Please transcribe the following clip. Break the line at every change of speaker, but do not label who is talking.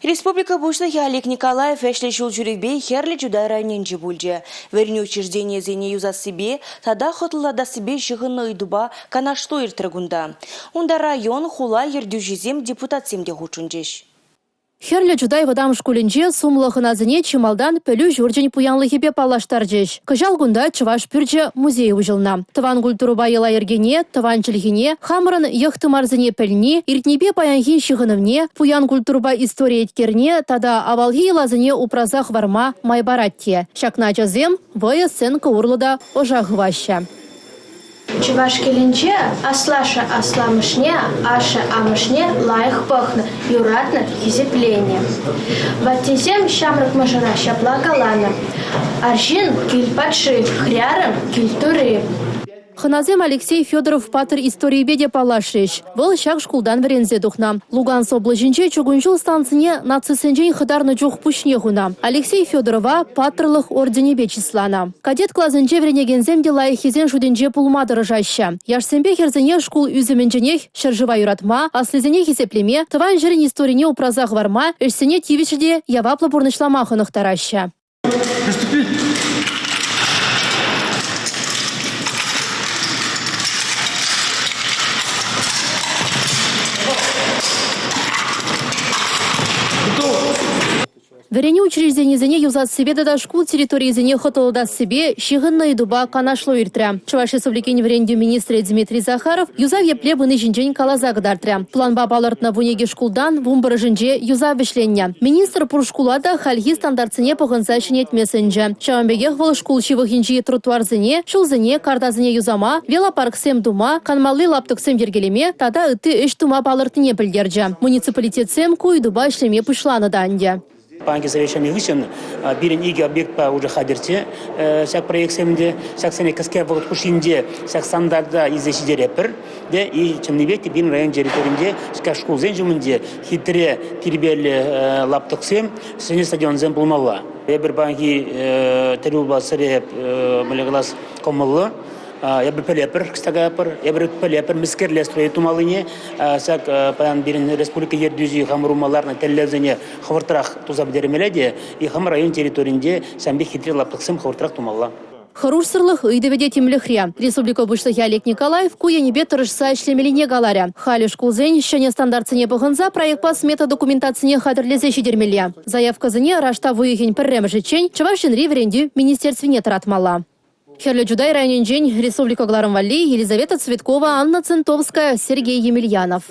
Республика Бушлахи Олег Николаев эшле шул жүрекбей херлі juday райненжі бульже. Верні учреждение зене юза себе, тада хотылада себе шығынны үйдуба канашлу иртіргунда. Унда район хула ердюжизем депутатсемде хучунжеш.
Херлі juday вадам школінже сумлығыназыне чималдан пөлі жүрджен пуянлығыбе палаштаржеш. Кыжалгунда чываш пүрже музей ұжылна. Тыван культуруба ела ергене, тыван чілгене, хамырын йықтымарзыне піліне, иртнебе паянхин шығынывне, пуян культуруба история еткерне, тада авалги елазыне упразах варма майбаратте. Шакна жазем, ВСН каурлыда ожағываща.
Чуваш келенче аслаша асламышне, аша амышне лайық пахны, юратны хизепление. Ваттезем шамрак мажара шапла калана. Аржин киль падши, хрярым киль туры.
Ханазем Алексей Федоров патыр истории беде палашеш. Был шак шкулдан верензе духна. Луганск облажинче чугунчул станцине нацисенжен хыдарны жух пушне хуна. Алексей Федорова патырлых орденебе числана. Кадет клазынче веренегензем дела хизен шуденче пулмадыры жаща. Яшсембе херзене шкул үзіменченех шыржыва юратма, аслезене хизеплеме, тыван жерен историне упразах варма, эшсене тивичеде яваплы бурнышламахынық тараща.
Приступи!
Верене учреждение зене юзат себе да школ территории зене хотолда себе щигынна идуба канашло иртря. Чуваш республикин веренде министр Дмитрий Захаров юзав епле быны жинжен калаза гдартря. План бабалартна вунеге шкулдан вумбары жинже юзав вишлення. Министр пуршкулада хальги стандартсыне погынса шинет месенже. Шавамбегех вол шкул шивыхинжи тротуар зене, шул зене карда зене юзама, велопарк сем дума, канмалли лаптык сем вергелеме, тада ыты эш тума балартыне пілдерже. Муниципалитет сем куйдуба шлеме пышланы данде.
Панки совещание вышен, бирен иги объект по уже хадерте, всяк проект семде, всяк сене каске вот кушинде, всяк стандарда из репер, де и чем не вети бин район территориинде, всяк школ зенжуминде, хитре перебели лапток сем, сене стадион зем булмалла. Ебер банки терюба сыреп малеглас комалла. Я бы полепер, кстати, я бы полепер, мискерле строит тумалыне, сак паян бирин республика ердюзи хамрумаларна теллезене хавартрах тузабдеремеледе и хам район территориинде самби хитре лаптыксым хавартрах тумалла.
Харушсырлых үйдеведе темлехря. Республика Бушлахи Олег Николаев куянебе тұрышса ішлемеліне галаря. Халі шкулзен шыне стандартсыне бұғынза проект пас метадокументацыне хадырлезе шедермелия. Заявка зыне рашта выехен піррем жечень, чавашын ривренді министерствене таратмала. Херлі juday районенжен Республика Гларамвали, Елизавета Цветкова, Анна Центовская, Сергей Емельянов.